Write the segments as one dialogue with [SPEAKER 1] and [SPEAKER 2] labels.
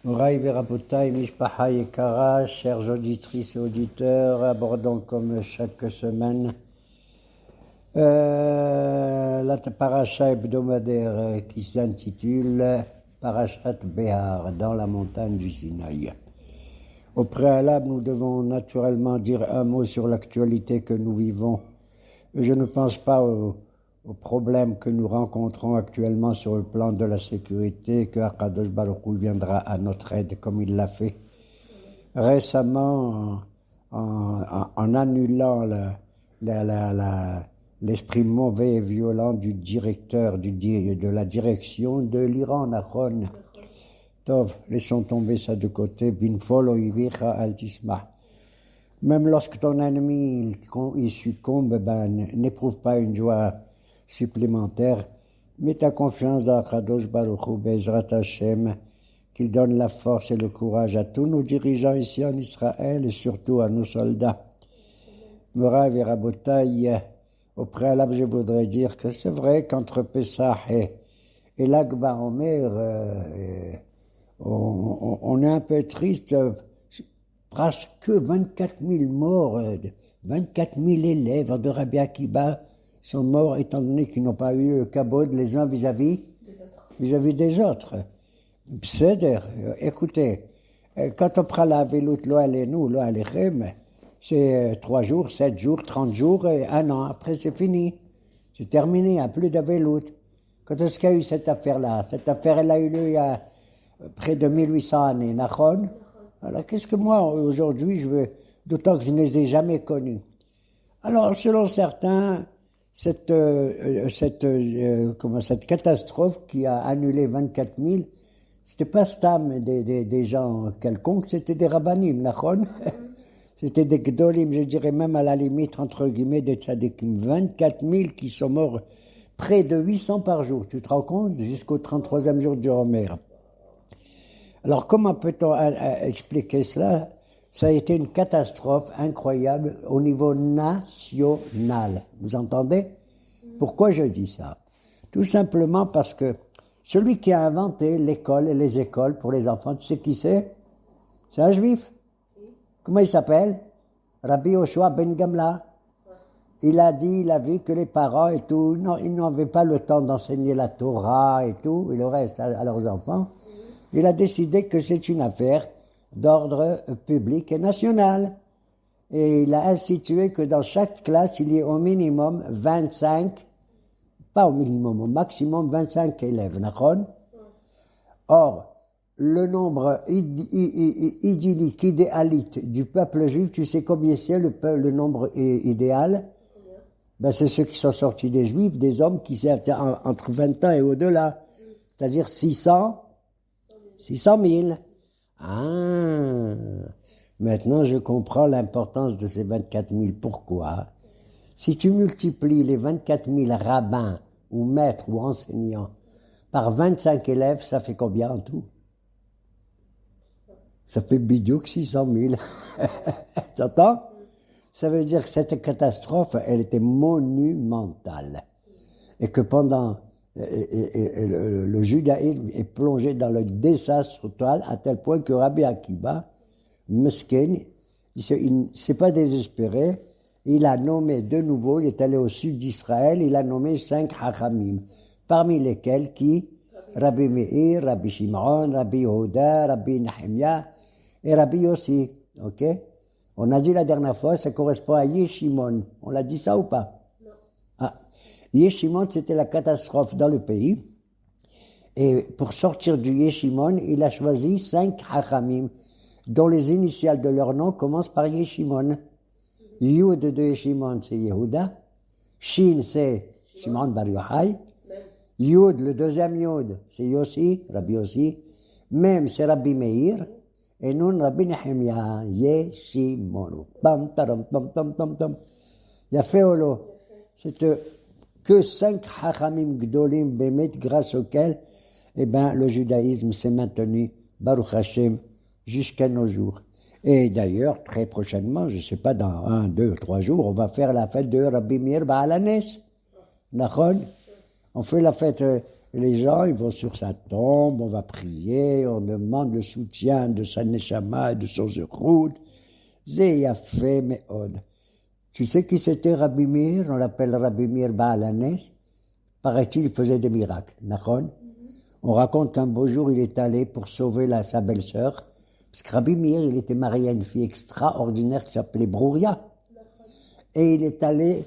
[SPEAKER 1] Moraï Verabotaï, Mishpaha Yekara, chères auditrices et auditeurs, abordons comme chaque semaine la paracha hebdomadaire qui s'intitule Parashat Behar, dans la montagne du Sinaï. Au préalable, nous devons naturellement dire un mot sur l'actualité que nous vivons. Je ne pense pas aux problèmes que nous rencontrons actuellement sur le plan de la sécurité, que Akadosh Baruch Hu viendra à notre aide comme il l'a fait récemment en annulant l'esprit mauvais et violent du directeur de la direction de l'Iran, Nachon. Tov, laissons tomber ça de côté. Binfol oivicha al tisma. Même lorsque ton ennemi il succombe, n'éprouve pas une joie supplémentaire. Mets ta confiance dans Kadosh Baruch Hu, Bezrat Hashem, qu'il donne la force et le courage à tous nos dirigeants ici en Israël et surtout à nos soldats. Morav et Rabotaï, au préalable, je voudrais dire que c'est vrai qu'entre Pessah et l'Akba Omer, on est un peu triste, presque 24 000 morts, 24 000 élèves de Rabbi Akiba sont morts étant donné qu'ils n'ont pas eu le kabod les uns vis-à-vis des autres. C'est-à-dire, écoutez, quand on prend la velout lo alenu, lo alechem, c'est 3 jours, 7 jours, 30 jours et 1 an. Après, c'est fini. C'est terminé, il n'y a plus de velout. Quand est-ce qu'il y a eu cette affaire-là? Cette affaire, elle a eu lieu il y a près de 1800 années, Nachon. Alors, qu'est-ce que moi, aujourd'hui, je veux, d'autant que je ne les ai jamais connus. Alors, selon certains, cette catastrophe qui a annulé 24 000, c'était pas stam des gens quelconques, c'était des rabbanim, Nachon. C'était des gdolim, je dirais même à la limite, entre guillemets, des tzadikim. 24 000 qui sont morts, près de 800 par jour, tu te rends compte, jusqu'au 33e jour du Homer. Alors, comment peut-on expliquer cela? Ça a été une catastrophe incroyable au niveau national. Vous entendez? Pourquoi je dis ça? Tout simplement parce que celui qui a inventé l'école et les écoles pour les enfants, tu sais qui c'est? C'est un juif. Comment il s'appelle? Rabbi Yoshua ben Gamla. Il a vu que les parents et tout, non, ils n'avaient pas le temps d'enseigner la Torah et tout, et le reste à leurs enfants. Il a décidé que c'est une affaire d'ordre public et national. Et il a institué que dans chaque classe, il y ait au minimum 25, pas au minimum, au maximum 25 élèves. Or, le nombre idyllique, idéalite du peuple juif, tu sais combien c'est le nombre idéal? C'est ceux qui sont sortis des juifs, des hommes qui étaient entre 20 ans et au-delà. C'est-à-dire 600 000. Ah, maintenant je comprends l'importance de ces 24 000. Pourquoi? Si tu multiplies les 24 000 rabbins ou maîtres ou enseignants par 25 élèves, ça fait combien en tout? Ça fait bidiouk 600 000. Tu entends? Ça veut dire que cette catastrophe, elle était monumentale. Et que pendant... le judaïsme est plongé dans le désastre total à tel point que Rabbi Akiba, meskin, il ne s'est pas désespéré. Il a nommé de nouveau, il est allé au sud d'Israël, il a nommé 5 hachamim, parmi lesquels qui? Rabbi Meir, Rabbi Shimon, Rabbi Yehuda, Rabbi Nehemia et Rabbi Yossi. Ok? On a dit la dernière fois, ça correspond à Yeshimon. On l'a dit ça ou pas? Non. Ah. Yeshimon, c'était la catastrophe dans le pays. Et pour sortir du Yeshimon, il a choisi 5 hachamim, dont les initiales de leur nom commencent par Yeshimon. Yud de Yeshimon, c'est Yehuda. Shin, c'est Shimon bar Yochai. Yud, le deuxième Yud, c'est Yossi, Rabbi Yossi. Même, c'est Rabbi Meir. Et non, Rabbi Nehemia, Yeshimon. Bam, taram, tam, tam, tam, tam. Yafeolo. C'est que 5 hachamim gdolim bémet, grâce auxquels, le judaïsme s'est maintenu, Baruch Hashem, jusqu'à nos jours. Et d'ailleurs, très prochainement, je ne sais pas, dans 1, 2, 3 jours, on va faire la fête de Rabbi Meir Baal HaNes. Nachon? On fait la fête, Et les gens, ils vont sur sa tombe, on va prier, on demande le soutien de sa neshama et de son zerout. Zeyafé meod. Tu sais qui c'était Rabbi Meir? On l'appelle Rabbi Meir Baalanes. Paraît-il, il faisait des miracles. Nachon? On raconte qu'un beau jour, il est allé pour sauver sa belle-sœur. Parce que Rabbi Meir, il était marié à une fille extraordinaire qui s'appelait Brouria. Et il est allé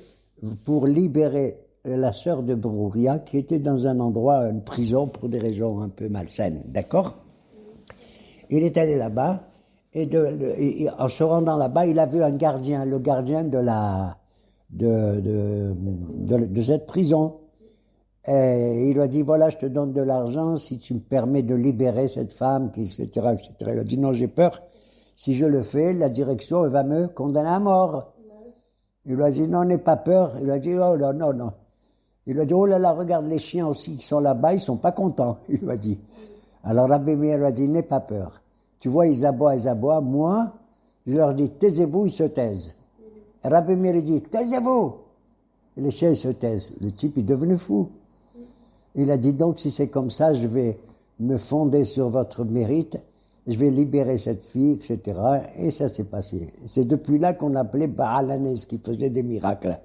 [SPEAKER 1] pour libérer la sœur de Brouria, qui était dans un endroit, une prison, pour des raisons un peu malsaines. D'accord? Il est allé là-bas, et en se rendant là-bas, il a vu un gardien, le gardien de cette prison. Et il lui a dit, voilà, je te donne de l'argent si tu me permets de libérer cette femme, etc., etc. Il a dit, non, j'ai peur. Si je le fais, la direction, elle va me condamner à mort. Il lui a dit, non, n'aie pas peur. Il lui a dit, oh là, non, non. Il lui a dit, oh là là, regarde les chiens aussi qui sont là-bas, ils sont pas contents. Il lui a dit. Alors Rabbi Meir lui a dit, n'aie pas peur. Tu vois, ils aboient. Moi, je leur dis, taisez-vous, ils se taisent. Et Rabbi Meir lui dit, taisez-vous. Et les chiens, ils se taisent. Le type est devenu fou. Il a dit, donc, si c'est comme ça, je vais me fonder sur votre mérite, je vais libérer cette fille, etc. Et ça s'est passé. C'est depuis là qu'on appelait Baalanes, qui faisait des miracles.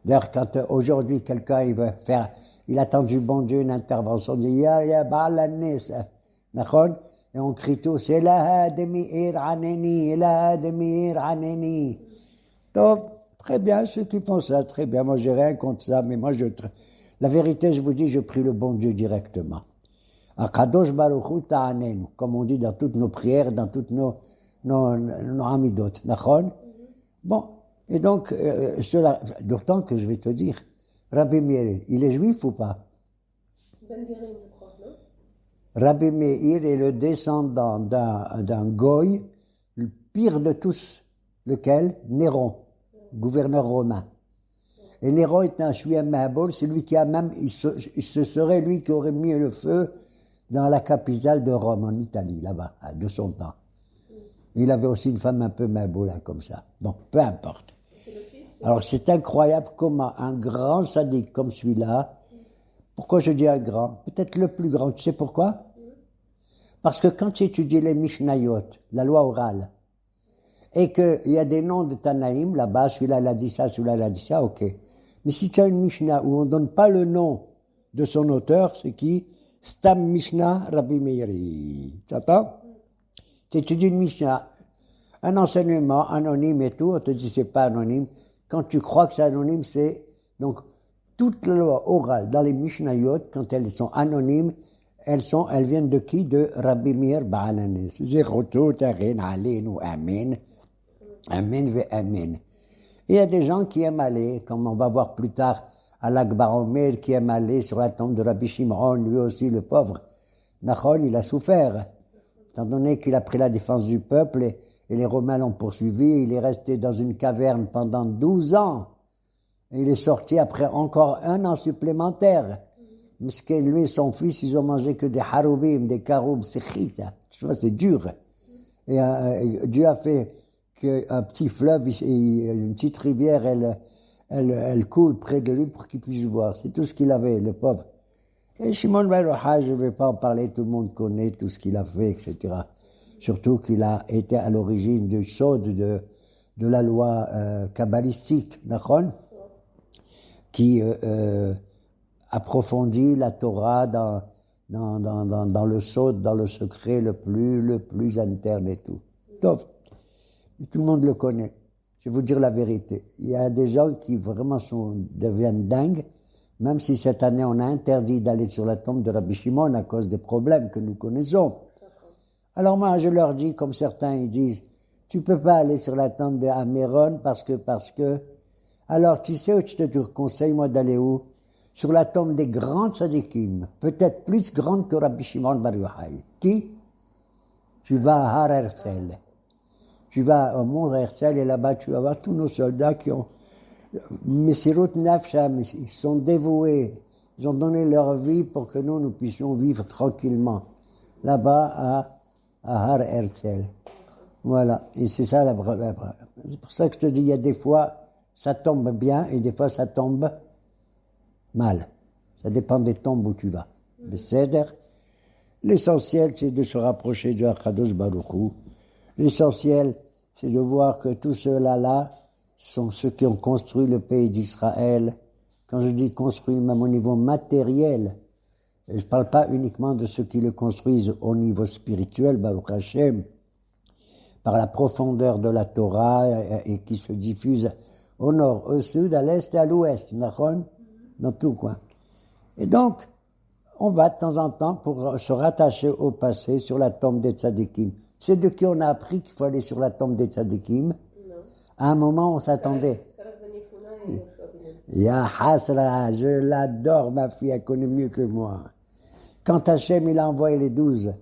[SPEAKER 1] D'ailleurs, quand aujourd'hui, quelqu'un, il attend du bon Dieu une intervention, il dit, ya Baalanes, d'accord? Et on crie tous, Elaha Demir Aneni, Elaha Demir Aneni. Donc, très bien, ceux qui font ça, très bien. Moi, j'ai rien contre ça, mais moi, la vérité, je vous dis, je prie le bon Dieu directement. Akadosh Baruch Hu ta'anenu, comme on dit dans toutes nos prières, dans toutes nos amidot. D'accord? Bon, et donc, d'autant que je vais te dire, Rabbi Meir, il est juif ou pas?
[SPEAKER 2] Ben Guérin, je crois, non?
[SPEAKER 1] Rabbi Meir est le descendant d'un goy, le pire de tous. Lequel? Néron, gouverneur romain. Et Néron est un Shuyam Mahabol, c'est lui qui a même, ce serait lui qui aurait mis le feu dans la capitale de Rome, en Italie, là-bas, de son temps. Il avait aussi une femme un peu Mahabol, comme ça. Bon, peu importe. Alors c'est incroyable comment un grand sadique comme celui-là, pourquoi je dis un grand? Peut-être le plus grand, tu sais pourquoi? Parce que quand tu étudies les Mishnayot, la loi orale, et qu'il y a des noms de Tanaïm, là-bas, celui-là l'a dit ça, celui-là l'a dit ça, ok. Mais si tu as une Mishnah où on ne donne pas le nom de son auteur, c'est qui? Stam Mishnah Rabbi Meiri. Tu entends? Tu étudies une Mishnah, un enseignement anonyme et tout, on te dit c'est pas anonyme. Quand tu crois que c'est anonyme, c'est... Donc, toute la loi orale dans les Mishnayot, quand elles sont anonymes, elles viennent de qui? De Rabbi Meir Baalanes. Zeroto tarin alenu amen. Amen ve amen. Et il y a des gens qui aiment aller, comme on va voir plus tard, à l'Akbar Omer, qui aime aller sur la tombe de Rabbi Shimon, lui aussi, le pauvre. Nachon, il a souffert, étant donné qu'il a pris la défense du peuple, et les Romains l'ont poursuivi, il est resté dans une caverne pendant 12 ans. Et il est sorti après encore 1 an supplémentaire. Miskin, lui et son fils, ils ont mangé que des haroubim, des karoub, c'est chita. Tu vois, c'est dur. Et Dieu a fait qu'un petit fleuve, une petite rivière, elle coule près de lui pour qu'il puisse boire. C'est tout ce qu'il avait, le pauvre. Et Shimon ben Yochai, je ne vais pas en parler, tout le monde connaît tout ce qu'il a fait, etc. Surtout qu'il a été à l'origine du sod de la loi kabbalistique, d'accord, qui approfondit la Torah dans le sod, dans le secret le plus interne et tout. Donc, tout le monde le connaît. Je vais vous dire la vérité. Il y a des gens qui vraiment deviennent dingues, même si cette année on a interdit d'aller sur la tombe de Rabbi Shimon à cause des problèmes que nous connaissons. Alors moi, je leur dis, comme certains ils disent, tu peux pas aller sur la tombe de Améron parce que. Alors tu sais où je te conseille moi d'aller où? Sur la tombe des grands tzadikim, peut-être plus grandes que Rabbi Shimon bar Yochai. Qui? Tu vas à Har Herzl. Tu vas au mont Herzl et là-bas tu vas voir tous nos soldats qui ont Messirut Nafsham, ils sont dévoués, ils ont donné leur vie pour que nous puissions vivre tranquillement là-bas à Har Herzl. Voilà, et c'est ça la preuve. C'est pour ça que je te dis, il y a des fois ça tombe bien et des fois ça tombe mal. Ça dépend des tombes où tu vas. Besséder. L'essentiel, c'est de se rapprocher de Akadosh Baruch Hu. L'essentiel, c'est de voir que tous ceux-là sont ceux qui ont construit le pays d'Israël. Quand je dis construit, même au niveau matériel, je ne parle pas uniquement de ceux qui le construisent au niveau spirituel, Baruch Hashem, par la profondeur de la Torah et qui se diffuse au nord, au sud, à l'est et à l'ouest, dans tout coin. Et donc, on va de temps en temps pour se rattacher au passé sur la tombe des tzadikim. C'est de qui on a appris qu'il faut aller sur la tombe des tzadikim. À un moment, on s'attendait. Ya Hasra, je l'adore, ma fille, elle connaît mieux que moi. Quand Hachem, il a envoyé les 12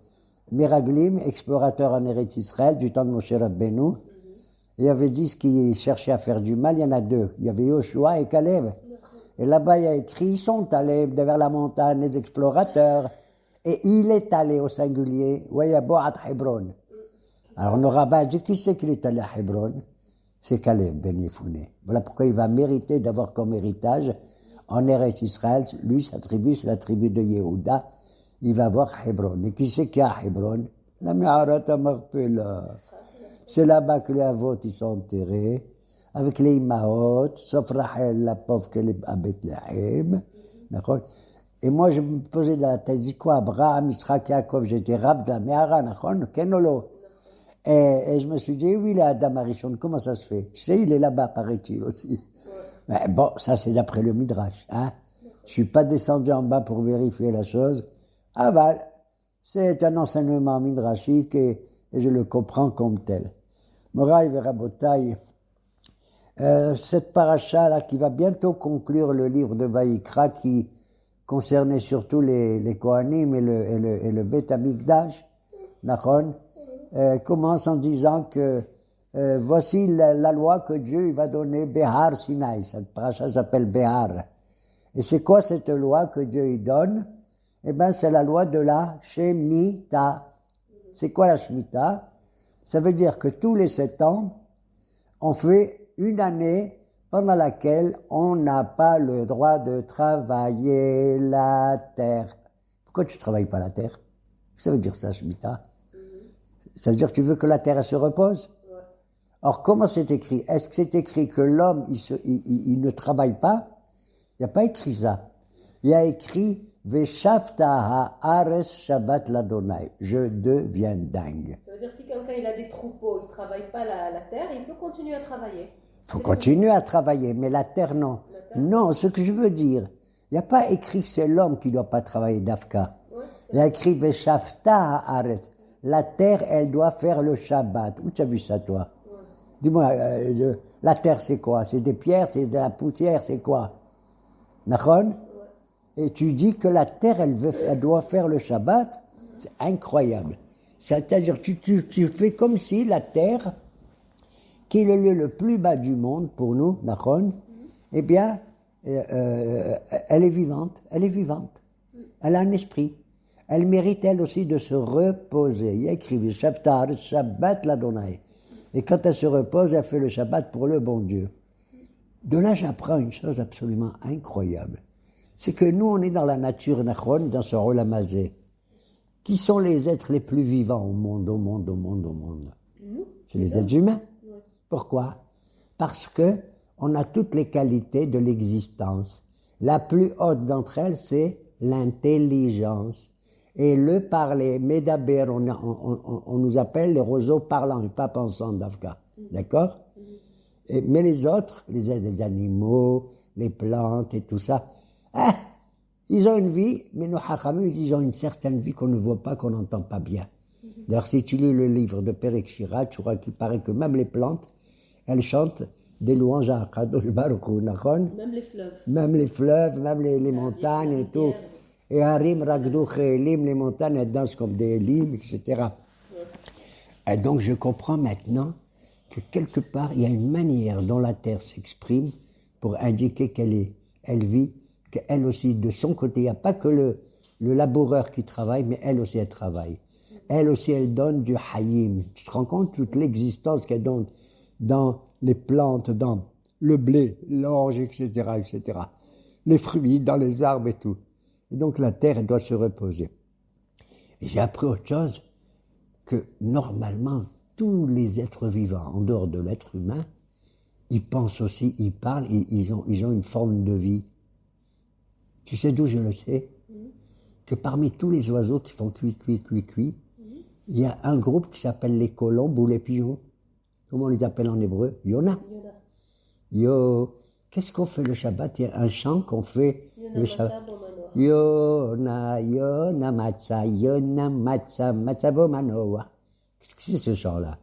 [SPEAKER 1] Miraglim, explorateurs en Eretz Israël, du temps de Moshe Rabbeinu, il y avait 10 qui cherchaient à faire du mal, il y en a 2. Il y avait Yoshua et Caleb. Et là-bas, il y a écrit, ils sont allés vers la montagne, les explorateurs. Et il est allé au singulier, Wayaboat Hebron. Alors, le rabbin dit, qui c'est qu'il est allé à Hebron? C'est Caleb Ben Yefouné. Voilà pourquoi il va mériter d'avoir comme héritage, en Eretz Israël, lui, sa tribu, c'est la tribu de Yehuda, il va avoir Hebron. Et qui c'est qui a Hebron? La Me'arat Marpella. C'est là-bas que les Avot, ils sont enterrés, avec les Imaot, sauf Rachel, la pauvre qu'elle est à Bethléem. D'accord? Et moi, je me posais dans la tête, je dis quoi, Abraham, Yitzhak, Yaakov, j'étais rab de la Me'ara, d'accord? Kenolo. Et je me suis dit, oui, il est Adam Arishon, comment ça se fait? Tu sais, il est là-bas, paraît-il aussi. Mais bon, ça c'est d'après le Midrash, hein. Je suis pas descendu en bas pour vérifier la chose. Ah ben, c'est un enseignement midrashique et je le comprends comme tel. Moraï Verabotaï, cette paracha-là qui va bientôt conclure le livre de Vaïkra qui concernait surtout les Kohanim et le Beth Amikdash, Nachon, commence en disant que voici la loi que Dieu va donner, Behar Sinai. Cette paracha s'appelle Behar. Et c'est quoi cette loi que Dieu y donne? Eh bien, c'est la loi de la Shemitah. C'est quoi la Shemitah? Ça veut dire que tous les 7 ans, on fait une année pendant laquelle on n'a pas le droit de travailler la terre. Pourquoi tu ne travailles pas la terre? Ça veut dire ça, Shemitah. Ça veut dire que tu veux que la terre elle se repose? Ouais. Or, comment c'est écrit? Est-ce que c'est écrit que l'homme, il ne travaille pas? Il n'y a pas écrit ça. Il y a écrit Veshavta haares Shabbat ladonai. Je deviens dingue.
[SPEAKER 2] Ça veut dire que si quelqu'un il a des troupeaux, il ne travaille pas la terre, il peut continuer à travailler.
[SPEAKER 1] Il faut continuer à travailler, mais la terre non. La terre, non, ce que je veux dire, il n'y a pas écrit que c'est l'homme qui ne doit pas travailler d'Afka. Ouais, il y a écrit Veshavta haares. La terre, elle doit faire le Shabbat. Où tu as vu ça, toi? Ouais. Dis-moi, la terre, c'est quoi? C'est des pierres, c'est de la poussière, c'est quoi? Nachon? Ouais. Et tu dis que la terre, elle doit faire le Shabbat? C'est incroyable. C'est-à-dire, tu fais comme si la terre, qui est le lieu le plus bas du monde pour nous, Nachon, eh bien, elle est vivante. Elle est vivante. Elle a un esprit. Elle mérite, elle aussi, de se reposer. Il y a écrit Shabbat l'Adonai. Et quand elle se repose, elle fait le Shabbat pour le bon Dieu. De là, j'apprends une chose absolument incroyable. C'est que nous, on est dans la nature, Nachon, dans ce Rolamazé. Qui sont les êtres les plus vivants au monde? C'est les êtres humains. Pourquoi? Parce que on a toutes les qualités de l'existence. La plus haute d'entre elles, c'est l'intelligence. Et le parler, Medaber, on nous appelle les roseaux parlants, et pas pensants d'Afka. D'accord? Mais les autres, les animaux, les plantes et tout ça, ils ont une vie, mais nos hachamim, ils ont une certaine vie qu'on ne voit pas, qu'on n'entend pas bien. D'ailleurs, si tu lis le livre de Perek Shira, tu vois qu'il paraît que même les plantes, elles chantent des louanges à Kadosh Baruch Hu, Nachon?
[SPEAKER 2] Même les fleuves.
[SPEAKER 1] Même les fleuves, même les montagnes et tout. Et Harim, Ragdouch et Elim, les montagnes, elles dansent comme des Elim, etc. Ouais. Et donc, je comprends maintenant que quelque part, il y a une manière dont la terre s'exprime pour indiquer elle vit, qu'elle aussi, de son côté, il n'y a pas que le laboureur qui travaille, mais elle aussi, elle travaille. Elle aussi, elle donne du hayim. Tu te rends compte toute l'existence qu'elle donne dans les plantes, dans le blé, l'orge, etc., etc. Les fruits, dans les arbres et tout. Et donc la terre, elle doit se reposer. Et j'ai appris autre chose, que normalement, tous les êtres vivants, en dehors de l'être humain, ils pensent aussi, ils parlent, ils ont une forme de vie. Tu sais d'où je le sais? Que parmi tous les oiseaux qui font cuit, il y a un groupe qui s'appelle les colombes ou les pigeons. Comment on les appelle en hébreu? Yona. Yo. Qu'est-ce qu'on fait le Shabbat? Il y a un chant qu'on fait le Shabbat. Yona, Yona Matza, Matzabo Manoa. Qu'est-ce que c'est ce chant-là?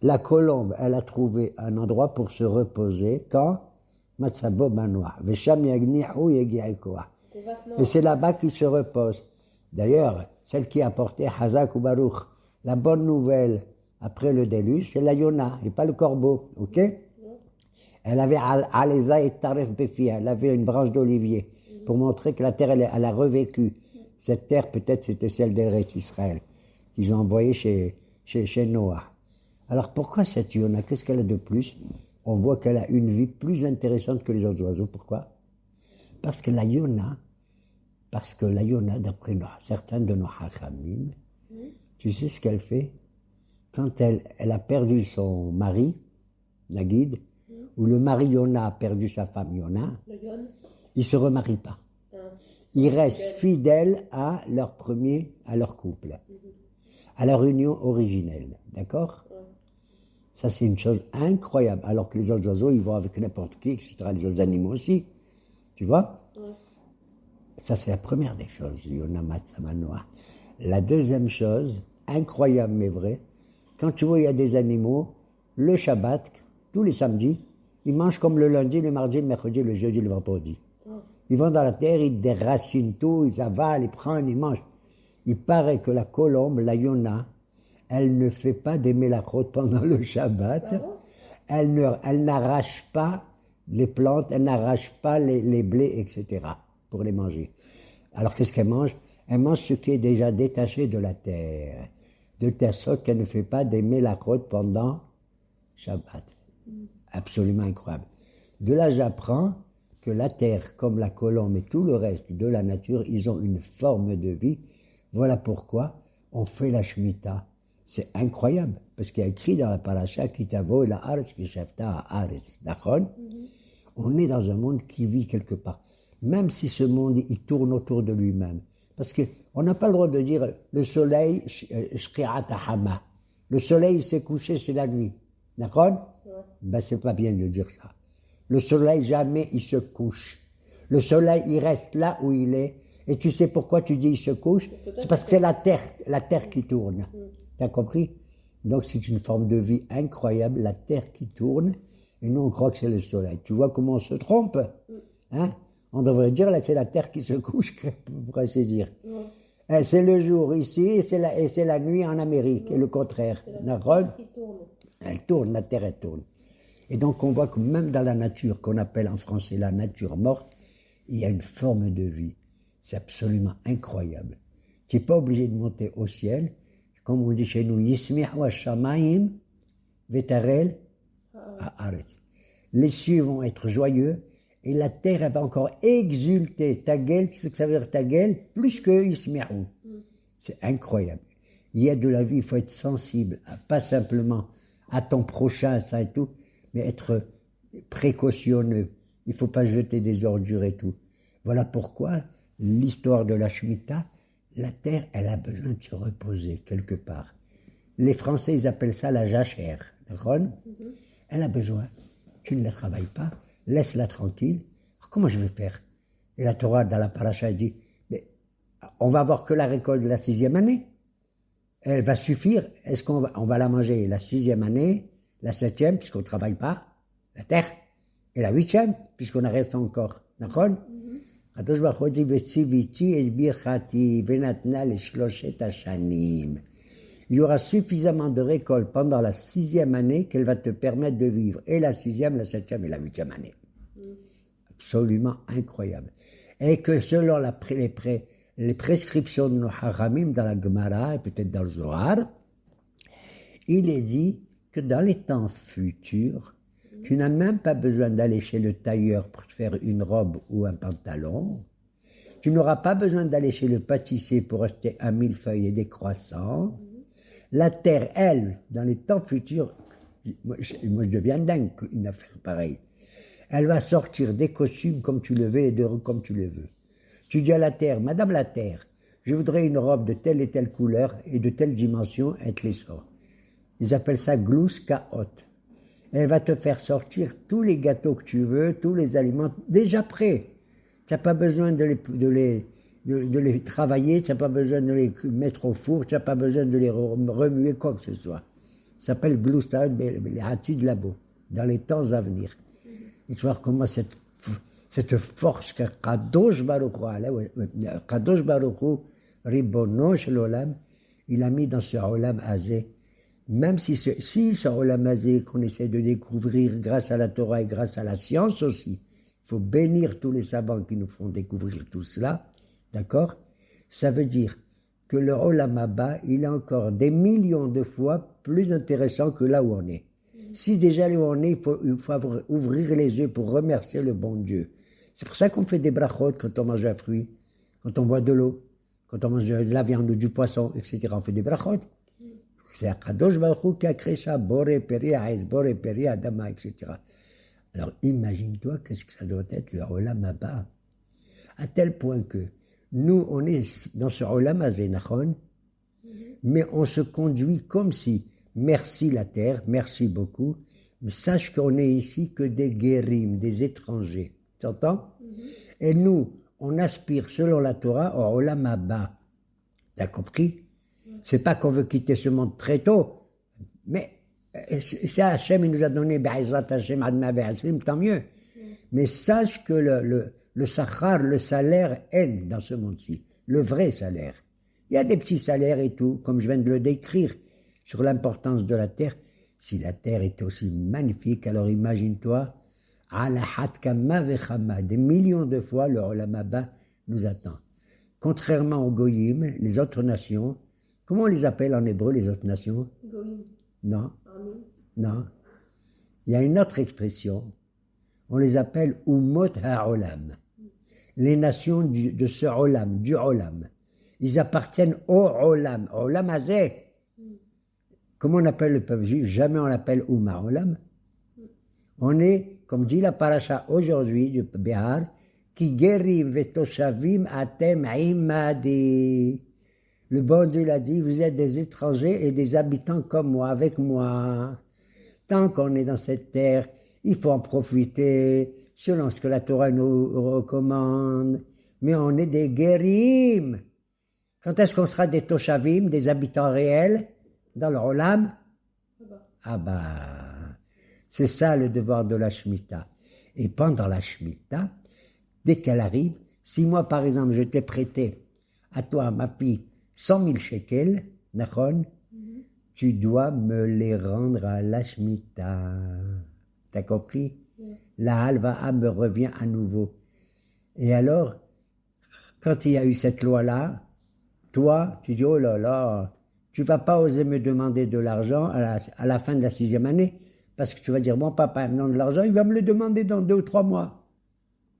[SPEAKER 1] La colombe, elle a trouvé un endroit pour se reposer quand Matzabo Manoa. Vesham Yagnihu Yegiaikoa. Et c'est là-bas qu'il se repose. D'ailleurs, celle qui a porté Hazak ou Baruch, la bonne nouvelle après le déluge, c'est la Yona, et pas le corbeau, ok? Elle avait Aleza et Taref Befi, elle avait une branche d'olivier, pour montrer que la terre, elle a revécu. Cette terre, peut-être, c'était celle d'Eretz Israël, qu'ils ont envoyée chez Noah. Alors pourquoi cette Yona? Qu'est-ce qu'elle a de plus? On voit qu'elle a une vie plus intéressante que les autres oiseaux. Pourquoi? Parce que la Yona, d'après certains de nos hachamim, tu sais ce qu'elle fait? Quand elle a perdu son mari, la guide, ou le mari Yona a perdu sa femme Yona, ils ne se remarient pas. Ils restent fidèles à leur couple, à leur union originelle. D'accord? Ça, c'est une chose incroyable. Alors que les autres oiseaux, ils vont avec n'importe qui, etc. Les autres animaux aussi. Tu vois? Ça, c'est la première des choses, Yona Matzamanoa. La deuxième chose, incroyable mais vrai, quand tu vois, il y a des animaux, le Shabbat, tous les samedis, ils mangent comme le lundi, le mardi, le mercredi, le jeudi, le vendredi. Ils vont dans la terre, ils déracinent tout, ils avalent, ils prennent, ils mangent. Il paraît que la colombe, la Yona, elle ne fait pas des mélachotes pendant le Shabbat. Elle n'arrache pas les plantes, elle n'arrache pas les blés, etc. pour les manger. Alors qu'est-ce qu'elle mange? Elle mange ce qui est déjà détaché de la terre. De telle sorte qu'elle ne fait pas des mélachotes pendant Shabbat. Absolument incroyable. De là, j'apprends que la terre, comme la colombe et tout le reste de la nature, ils ont une forme de vie. Voilà pourquoi on fait la Shemitah. C'est incroyable, parce qu'il y a écrit dans la paracha, Kitavo la Haaretz Veshefta Haaretz. D'accord? On est dans un monde qui vit quelque part. Même si ce monde, il tourne autour de lui-même. Parce qu'on n'a pas le droit de dire le soleil, Shki'at Hama. Le soleil s'est couché, c'est la nuit. D'accord? Ben, c'est pas bien de dire ça. Le soleil, jamais il se couche. Le soleil, il reste là où il est. Et tu sais pourquoi tu dis il se couche? C'est parce que c'est la terre qui tourne. T'as compris? Donc c'est une forme de vie incroyable, la terre qui tourne, et nous on croit que c'est le soleil. Tu vois comment on se trompe? Hein? On devrait dire, là c'est la terre qui se couche, pour ainsi dire. C'est le jour ici, et c'est la nuit en Amérique, et le contraire. D'accord? Elle tourne, la terre elle tourne. Et donc on voit que même dans la nature, qu'on appelle en français la nature morte, il y a une forme de vie. C'est absolument incroyable. Tu n'es pas obligé de monter au ciel, comme on dit chez nous, Yismihu Hashamayim Vetarel Haaretz. Les cieux vont être joyeux et la terre elle va encore exulter. Tagel, tu sais ce que ça veut dire Tagel? Plus que Yismihu. C'est incroyable. Il y a de la vie, il faut être sensible, pas simplement à ton prochain, ça et tout, mais être précautionneux. Il ne faut pas jeter des ordures et tout. Voilà pourquoi l'histoire de la Shemitah, la terre, elle a besoin de se reposer quelque part. Les Français, ils appellent ça la jachère. D'accord? Elle a besoin. Tu ne la travailles pas, laisse-la tranquille. Alors, comment je vais faire? Et la Torah, dans la paracha, elle dit, mais on va avoir que la récolte de la 6e année. Elle va suffire. Est-ce qu'on va la manger la 6e année, la 7e, puisqu'on ne travaille pas, la terre, et la 8e, puisqu'on n'a rien fait encore. D'accord? הקדוש ברוך הוא וציוויתי את ברכתי ונתנה לשלושת השנים. Il y aura suffisamment de récolte pendant la 6e année qu'elle va te permettre de vivre et la 6e, la 7e et la 8e année. Absolument incroyable. Et que selon les prescriptions de nos haramim dans la Gemara et peut-être dans le Zohar, il est dit que dans les temps futurs, tu n'as même pas besoin d'aller chez le tailleur pour te faire une robe ou un pantalon. Tu n'auras pas besoin d'aller chez le pâtissier pour acheter un millefeuille et des croissants. La terre, elle, dans les temps futurs, moi je deviens dingue une affaire pareille. Elle va sortir des costumes comme tu le veux et comme tu le veux. Tu dis à la terre, Madame la terre, je voudrais une robe de telle et telle couleur et de telle dimension, elle te les sort. Ils appellent ça glouskaot. Elle va te faire sortir tous les gâteaux que tu veux, tous les aliments déjà prêts. Tu n'as pas besoin de les travailler, tu n'as pas besoin de les mettre au four, tu n'as pas besoin de les remuer, quoi que ce soit. Ça s'appelle glouskaot, les hati de labo, dans les temps à venir. Et tu vois comment cette force que Kadosh Baruch Hu, Ribono Shel Olam, il a mis dans ce Olam Hazé. Même si ce Olam Hazé qu'on essaie de découvrir grâce à la Torah et grâce à la science aussi, il faut bénir tous les savants qui nous font découvrir tout cela, d'accord? Ça veut dire que le Olam Haba, il est encore des millions de fois plus intéressant que là où on est. Si déjà là où on est, il faut ouvrir les yeux pour remercier le bon Dieu. C'est pour ça qu'on fait des brachot quand on mange un fruit, quand on boit de l'eau, quand on mange de la viande ou du poisson, etc. On fait des brachot. C'est Akadosh Baruch Hu qui a créé ça, Boré Peri, Aïs, Boré Peri, Adama, etc. Alors imagine-toi qu'est-ce que ça doit être le Olam Haba. À tel point que nous, on est dans ce Olam Hazé, mais on se conduit comme si, merci la terre, merci beaucoup, mais sache qu'on est ici que des guérim, des étrangers. Tu entends? Et nous, on aspire selon la Torah au Olam Haba. T'as compris? C'est pas qu'on veut quitter ce monde très tôt, mais ça, Hachem, il nous a donné Be'ezrat Hachem Adma Ve'aslim, tant mieux. Mais sache que le sachar, le salaire est dans ce monde-ci, le vrai salaire. Il y a des petits salaires et tout, comme je viens de le décrire, sur l'importance de la terre. Si la terre était aussi magnifique, alors imagine-toi, des millions de fois, le Olam Haba nous attend. Contrairement aux Goyim, les autres nations, comment on les appelle en hébreu, les autres nations?
[SPEAKER 2] Goïm.
[SPEAKER 1] Non. Non. Il y a une autre expression. On les appelle Umot HaOlam. Les nations de ce Olam, du Olam. Ils appartiennent au Olam. Olam Hazé. Comment on appelle le peuple juif? Jamais on l'appelle Ouma Olam. On est, comme dit la paracha aujourd'hui du Behar, Ki gerim vetoshavim atem imadi. Le bon Dieu l'a dit, vous êtes des étrangers et des habitants comme moi, avec moi. Tant qu'on est dans cette terre, il faut en profiter, selon ce que la Torah nous recommande. Mais on est des guérim. Quand est-ce qu'on sera des toshavim, des habitants réels, dans le Olam? Ah bah, c'est ça le devoir de la Shemitah. Et pendant la Shemitah, dès qu'elle arrive, si moi par exemple je t'ai prêté à toi, ma fille, 100 000 shekels, Nachon, tu dois me les rendre à la Shemitah. T'as compris? La halva me revient à nouveau. Et alors, quand il y a eu cette loi-là, toi, tu dis, oh là là, tu vas pas oser me demander de l'argent à la fin de la 6e année, parce que tu vas dire, mon papa me donne de l'argent, il va me le demander dans 2 ou 3 mois.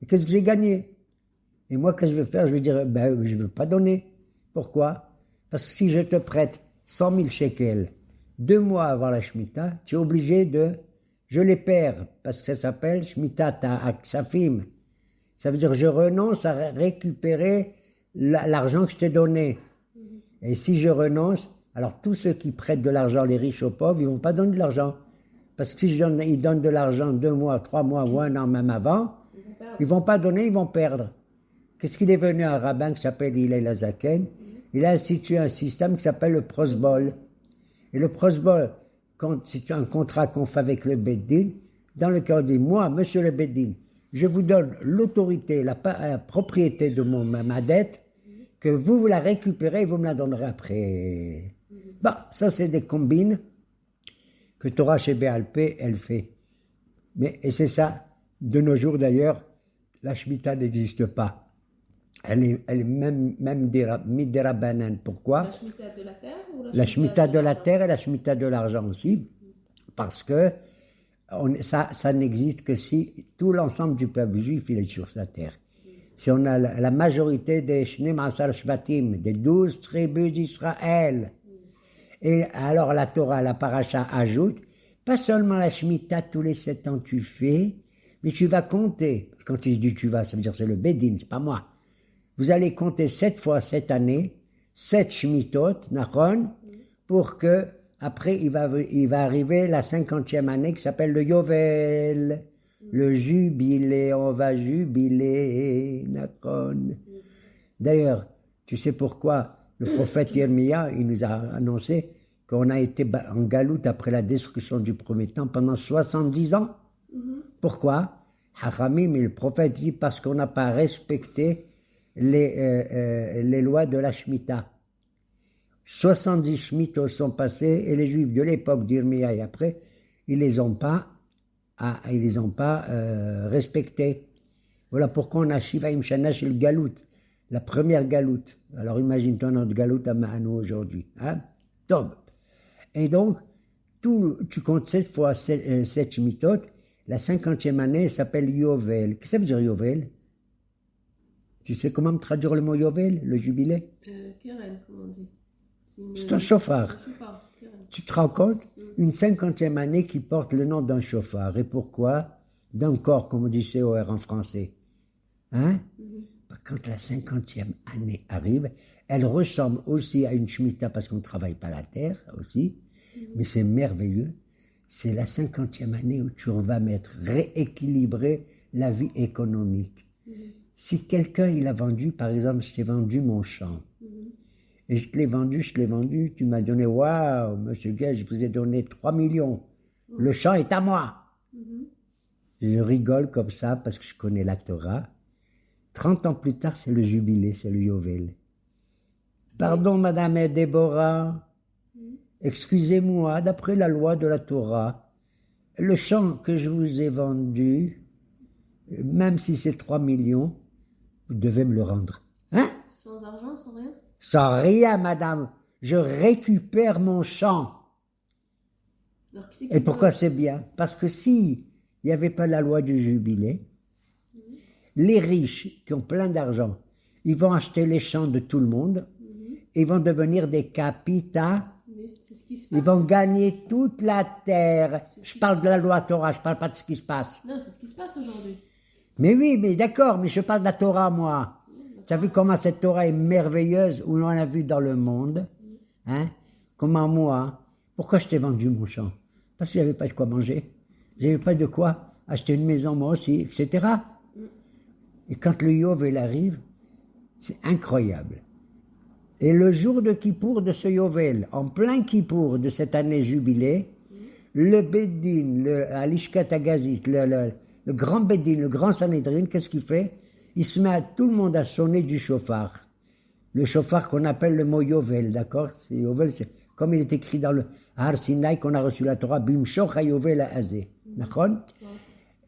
[SPEAKER 1] Et qu'est-ce que j'ai gagné? Et moi, qu'est-ce que je vais faire? Je vais dire, ben, je ne veux pas donner. Pourquoi? Parce que si je te prête 100 000 shekels 2 mois avant la Shemitah, tu es obligé je les perds, parce que ça s'appelle Shemitah Ta'aksafim. Ça veut dire je renonce à récupérer l'argent que je t'ai donné. Et si je renonce, alors tous ceux qui prêtent de l'argent, les riches aux pauvres, ils ne vont pas donner de l'argent. Parce que si ils donnent de l'argent 2 mois, 3 mois ou 1 an même avant, ils ne vont pas donner, ils vont perdre. Qu'est-ce qu'il est venu un rabbin qui s'appelle Hillel Azaken? Il a institué un système qui s'appelle le prosbol. Et le prosbol, c'est un contrat qu'on fait avec le Beddin, dans lequel on dit, moi, monsieur le Beddin, je vous donne l'autorité, la propriété de ma dette, que vous la récupérez et vous me la donnerez après. Bon, ça c'est des combines que Torah chez Béalpé, elle fait. Et c'est ça, de nos jours d'ailleurs, la Shemitah n'existe pas. Elle est même midérabanan. Pourquoi?
[SPEAKER 2] La Shemitah de la terre ou
[SPEAKER 1] la Shemitah de la terre et la Shemitah de l'argent aussi. Parce que ça n'existe que si tout l'ensemble du peuple juif il est sur sa terre. Si on a la majorité des Shnem Asar Shvatim, des 12 tribus d'Israël. Et alors la Torah, la paracha ajoute, pas seulement la Shemitah tous les 7 ans tu fais, mais tu vas compter. Quand il dit tu vas, ça veut dire c'est le Bédin, c'est pas moi. Vous allez compter 7 fois cette année, 7 Shemitot, Nachon, pour que après il va arriver la 50e année qui s'appelle le Yovel. Le jubilé, on va jubiler, Nachon. D'ailleurs, tu sais pourquoi le prophète Yermia, il nous a annoncé qu'on a été en galoute après la destruction du premier temps pendant 70 ans. Pourquoi? Hachamim, le prophète dit parce qu'on n'a pas respecté les lois de la Shemitah. 70 Shemitos sont passés et les Juifs de l'époque d'Yirmia et après, ils les ont pas respectés. Voilà pourquoi on a Shivaim Shana chez le Galout, la première Galout. Alors imagine-toi notre Galout à Ma'anou aujourd'hui. Hein? Donc, et donc, tu comptes 7 fois 7 Shemitot, la 50e année s'appelle Yovel. Qu'est-ce que ça veut dire Yovel? Tu sais comment traduire le mot Yovel, le jubilé?
[SPEAKER 2] Keren, comme on dit.
[SPEAKER 1] C'est un chauffard. Tu te rends compte? Une 50e année qui porte le nom d'un chauffard. Et pourquoi? D'un corps, comme on dit COR en français. Hein? Quand la 50e année arrive, elle ressemble aussi à une Shemitah parce qu'on ne travaille pas la terre aussi. Mais c'est merveilleux. C'est la 50e année où tu vas rééquilibrer la vie économique. Si quelqu'un, il a vendu, par exemple, je t'ai vendu mon champ. Et je te l'ai vendu, tu m'as donné, waouh, monsieur Gage, je vous ai donné 3 millions. Le champ est à moi. Je rigole comme ça parce que je connais la Torah. 30 ans plus tard, c'est le jubilé, c'est le Yovel. Pardon, madame Déborah. Excusez-moi, d'après la loi de la Torah, le champ que je vous ai vendu, même si c'est 3 millions, vous devez me le rendre. Hein?
[SPEAKER 2] Sans argent, sans rien?
[SPEAKER 1] Sans rien, madame. Je récupère mon champ.
[SPEAKER 2] Alors, qui c'est
[SPEAKER 1] Et pourquoi c'est bien? Parce que si il n'y avait pas la loi du jubilé, les riches qui ont plein d'argent, ils vont acheter les champs de tout le monde, et ils vont devenir des capitalistes.
[SPEAKER 2] Mais c'est ce qui se
[SPEAKER 1] Ils
[SPEAKER 2] passe.
[SPEAKER 1] vont gagner toute la terre. Je parle de la loi Torah, je parle pas de ce qui se passe.
[SPEAKER 2] Non, c'est ce qui se passe aujourd'hui.
[SPEAKER 1] Mais oui, mais d'accord, mais je parle de la Torah, moi. Tu as vu comment cette Torah est merveilleuse, où on l'a vu dans le monde, hein? Comment moi, pourquoi je t'ai vendu mon champ? Parce que j'avais pas de quoi manger. J'avais pas de quoi acheter une maison, moi aussi, etc. Et quand le Yovel arrive, c'est incroyable. Et le jour de Kippour de ce Yovel, en plein Kippour de cette année jubilée, le Bédin, le Alishkat Agazit, le grand Bédin, le grand Sanhédrin, qu'est-ce qu'il fait? Il se met à tout le monde à sonner du chauffard. Le chauffard qu'on appelle le mot Yovel, d'accord? C'est Yovel, c'est comme il est écrit dans le Har Sinai qu'on a reçu la Torah, Bimshoch HaYovel HaZeh, d'accord?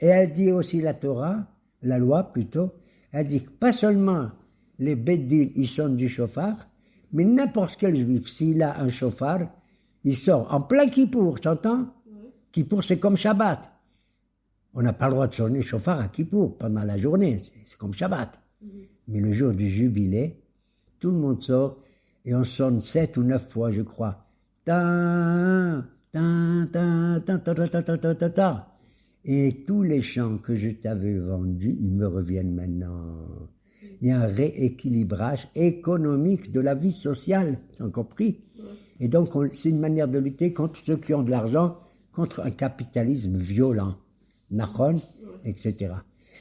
[SPEAKER 1] Et elle dit aussi la Torah, la loi plutôt, elle dit que pas seulement les Bédin, ils sonnent du chauffard, mais n'importe quel juif, s'il a un chauffard, il sort en plein Kippour, t'entends? Kippour, c'est comme Shabbat. On n'a pas le droit de sonner chauffard à Kippour pendant la journée, c'est comme Shabbat. Mais le jour du jubilé, tout le monde sort et on sonne 7 ou 9 fois, je crois. Ta, ta, ta, ta, ta, ta, ta, ta, ta, ta, ta. Et tous les chants que je t'avais vendus, ils me reviennent maintenant. Il y a un rééquilibrage économique de la vie sociale, tu as compris? Et donc, c'est une manière de lutter contre ceux qui ont de l'argent, contre un capitalisme violent, nachon, etc.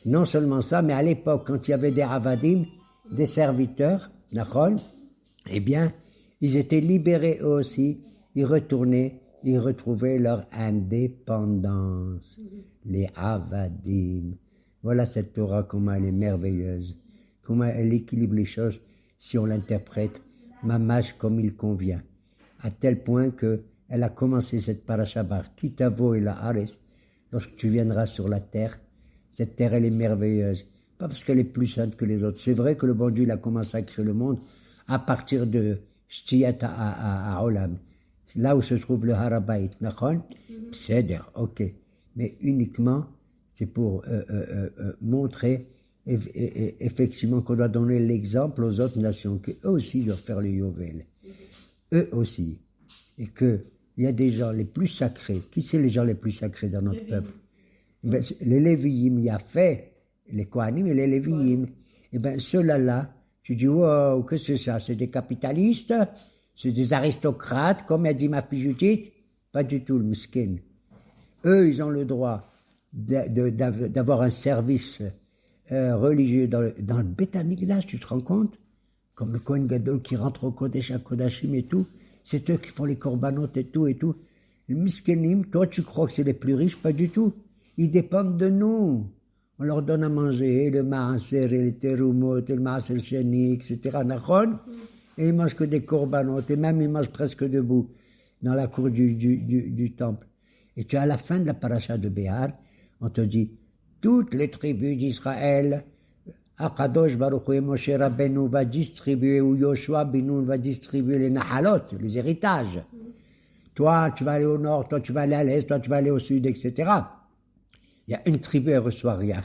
[SPEAKER 1] Non seulement ça, mais à l'époque, quand il y avait des avadim, des serviteurs, nachon, eh bien, ils étaient libérés eux aussi, ils retournaient, ils retrouvaient leur indépendance. Les avadim. Voilà cette Torah, comment elle est merveilleuse, comment elle équilibre les choses si on l'interprète, mamash comme il convient. À tel point que elle a commencé cette paracha bar Kitavo et la Ares. Lorsque tu viendras sur la terre, cette terre elle est merveilleuse. Pas parce qu'elle est plus sainte que les autres. C'est vrai que le bon Dieu il a commencé à créer le monde à partir de Shtiyat à Olam. C'est là où se trouve le Harabait. Nachon? Pseder, ok. Mais uniquement, c'est pour montrer effectivement qu'on doit donner l'exemple aux autres nations, qu'eux aussi doivent faire le Yovel. Eux aussi. Et qu'il y a des gens les plus sacrés. Qui c'est les gens les plus sacrés dans notre peuple? Ben, les Lévi'im, il y a fait les Kohanim et les Lévi'im. Et bien ceux-là, tu dis, wow, qu'est-ce que c'est ça? C'est des capitalistes? C'est des aristocrates, comme a dit ma fille Judith? Pas du tout, le miskin. Eux, ils ont le droit d'avoir un service religieux dans le Beth Amikdash, tu te rends compte? Comme le Kohen Gadol qui rentre au Kodesh HaKodashim et tout. C'est eux qui font les corbanotes et tout et tout. Les miskenim, toi tu crois que c'est les plus riches? Pas du tout. Ils dépendent de nous. On leur donne à manger, et le maaser, et les terumot, et le maaser sheni, etc. Nachon? Et ils mangent que des corbanotes, et même ils mangent presque debout dans la cour du temple. Et tu as à la fin de la paracha de Béhar, on te dit, toutes les tribus d'Israël, Akadosh Baruch Hu et Moshe Rabbeinu va distribuer, ou Yoshua Binoun va distribuer les nahalot, les héritages. Toi, tu vas aller au nord, toi, tu vas aller à l'est, toi, tu vas aller au sud, etc. Il y a une tribu, elle reçoit rien.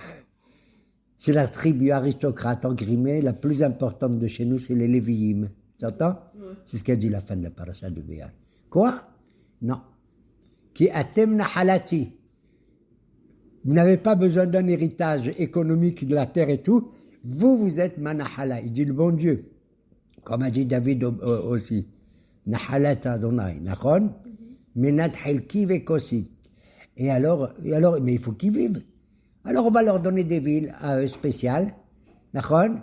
[SPEAKER 1] C'est la tribu aristocrate engrimée, la plus importante de chez nous, c'est les Lévi'im. Tu entends? C'est ce qu'a dit la fin de la paracha de Béhar. Quoi? Non. Qui atem nahalati. Vous n'avez pas besoin d'un héritage économique de la terre et tout. Vous êtes ma nahala. Il dit le bon Dieu. Comme a dit David aussi. Nahalat Adonai. Nachon? Menat helki vekosi. Et alors, mais il faut qu'ils vivent. Alors on va leur donner des villes à eux spéciales. Nachon?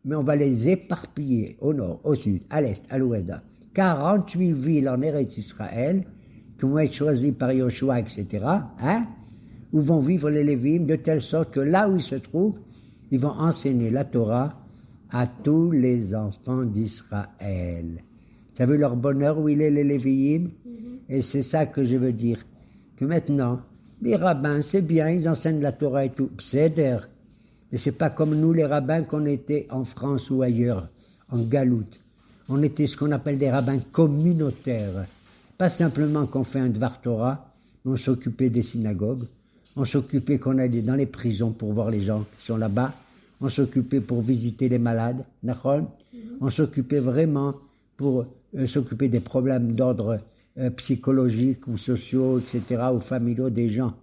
[SPEAKER 1] Mais on va les éparpiller au nord, au sud, à l'est, à l'ouest. 48 villes en Eretz Israël qui vont être choisies par Yoshua, etc. Hein? Où vont vivre les Lévi'im de telle sorte que là où ils se trouvent, ils vont enseigner la Torah à tous les enfants d'Israël. Tu as vu leur bonheur où il est, les Lévi'im? Et c'est ça que je veux dire. Que maintenant, les rabbins, c'est bien, ils enseignent la Torah et tout. Pseder. Mais c'est pas comme nous, les rabbins, qu'on était en France ou ailleurs, en galoute. On était ce qu'on appelle des rabbins communautaires. Pas simplement qu'on fait un Dvar Torah, mais on s'occupait des synagogues. On s'occupait qu'on allait dans les prisons pour voir les gens qui sont là-bas. On s'occupait pour visiter les malades. On s'occupait vraiment pour s'occuper des problèmes d'ordre psychologique ou sociaux, etc., ou familiaux des gens.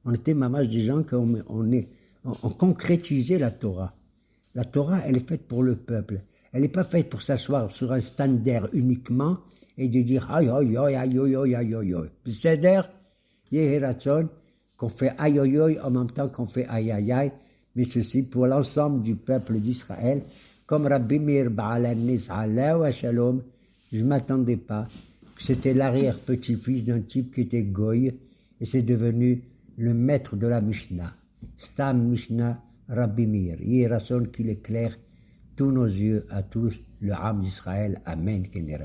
[SPEAKER 1] On était mamage des gens on concrétisait la Torah. La Torah, elle est faite pour le peuple. Elle n'est pas faite pour s'asseoir sur un standard uniquement et de dire aïe, aïe, aïe, aïe, aïe, aïe, aïe, aïe, aïe. C'est-à-dire, Yehiratson, qu'on fait aïe, aïe, aïe, en même temps qu'on fait aïe, aïe, aïe, mais ceci pour l'ensemble du peuple d'Israël. Comme Rabbi Meir Ba'alanis Alaou Shalom, je ne m'attendais pas que c'était l'arrière-petit-fils d'un type qui était goy, et c'est devenu le maître de la Mishnah. Stam Mishnah Rabbi Meir. Yehiratson qu'il éclaire tous nos yeux à tous, le Ham d'Israël. Amen. Amen.